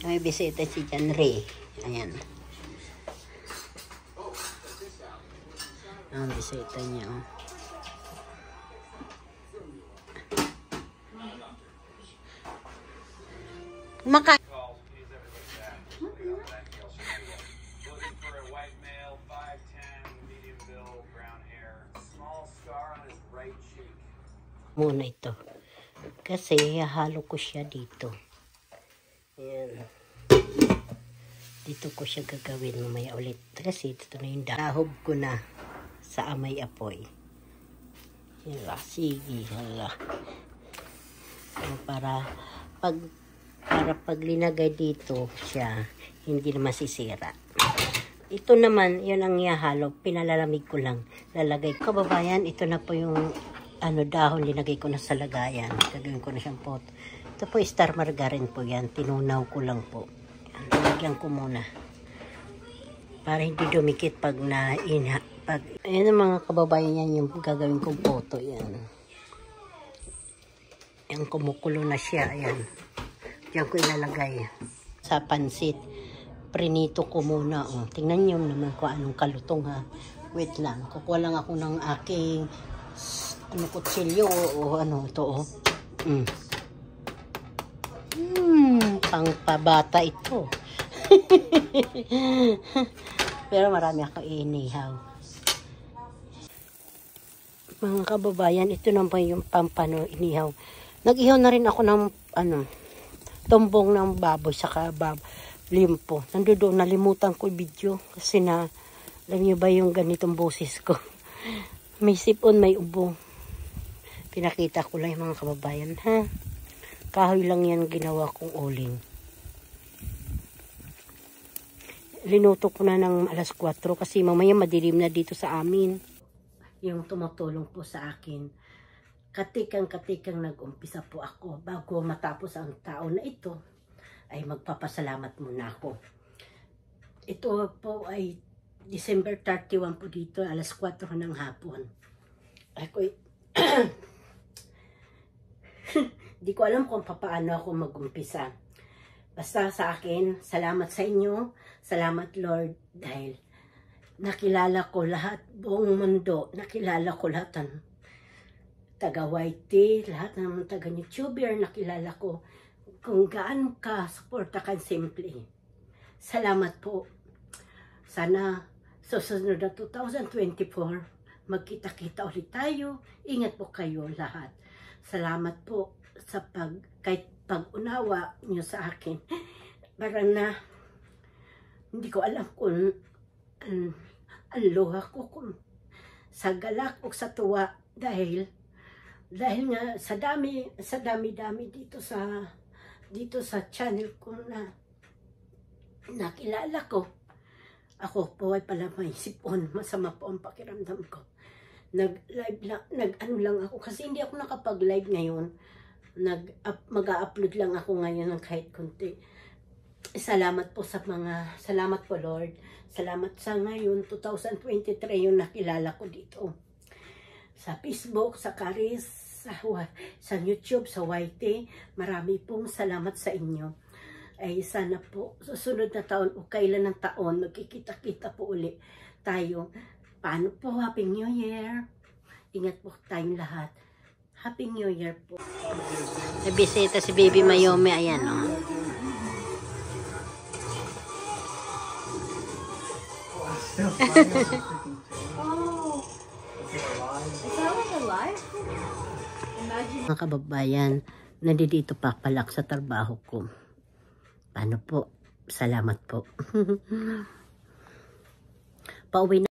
May bisita si John Ray. Ayan. Ang bisita niya. Oh. Maka muna ito. Kasi halo ko siya dito. Ayan. Dito ko siya gagawin mamaya ulit. Kasi ito na yung dahob ko na sa amay apoy. Hala, sige, hala. So, para pag linagay dito siya, hindi na masisira. Ito naman, yun ang ihahalo. Pinalalamig ko lang. Lalagay ko. Kababayan, ito na po yung dahon, linagay ko na sa lagayan. Gagawin ko na siyang pot. Ito po, star margarine po yan. Tinunaw ko lang po. Lagyan ko muna. Para hindi dumikit pag ayan ang mga kababayan yan, yung gagawin kong poto. Yan. Yan, kumukulo na siya. Ayan. Diyan ko ilalagay. Sa pansit, prinito ko muna. Oh. Tingnan nyo naman kung anong kalutong ha. Wait lang. Kukuha lang ako ng aking kutsilyo o ano ito oh. Pangpabata ito. Pero marami ako inihaw. Mga kababayan, ito naman yung pampano inihaw. Nag-ihaw na rin ako ng tumbong ng baboy saka limpo. Nandoon, nalimutan ko video kasi alam niyo ba yung ganitong boses ko. May sipon, may ubo. Pinakita ko lang yung mga kababayan, ha? Kahoy lang yan ginawa kong uling. Linuto ko na ng alas 4 kasi mamaya madilim na dito sa amin. Yung tumutulong po sa akin. Katikang nag-umpisa po ako. Bago matapos ang taon na ito, ay magpapasalamat muna ako. Ito po ay December 31 po dito, alas 4 ng hapon. Di ko alam kung paano ako mag-umpisa. Basta sa akin, salamat sa inyo. Salamat Lord dahil nakilala ko lahat, buong mundo. Nakilala ko lahat ng taga-YT, lahat ng taga-YouTuber. Nakilala ko kung gaano ka suporta kan simple. Salamat po. Sana susunod na 2024, magkita-kita ulit tayo. Ingat po kayo lahat. Salamat po sa kahit pag-unawa niyo sa akin. Parang hindi ko alam kung ang luha ko kung sa galak o sa tuwa dahil nga sa dami dito sa channel ko na nakilala ko. Ako po ay pala may sipon, masama po ang pakiramdam ko. Nag-ano lang ako kasi hindi ako nakapag-live ngayon. Mag-a-upload lang ako ngayon ng kahit konti. Salamat po po Lord. Salamat sa ngayon, 2023 yung nakilala ko dito. Sa Facebook, sa Caris, sa YouTube, sa YT, marami pong salamat sa inyo. Ay sana po, susunod na taon o kailan ng taon, magkikita-kita po uli tayo. Paano po? Happy New Year! Ingat po tayong lahat. Happy New Year po. Nabisita si Baby Mayome. Ayan o. Oh. Mga kababayan, nandito papalak sa trabaho ko. Paano po? Salamat po. Pauwi na.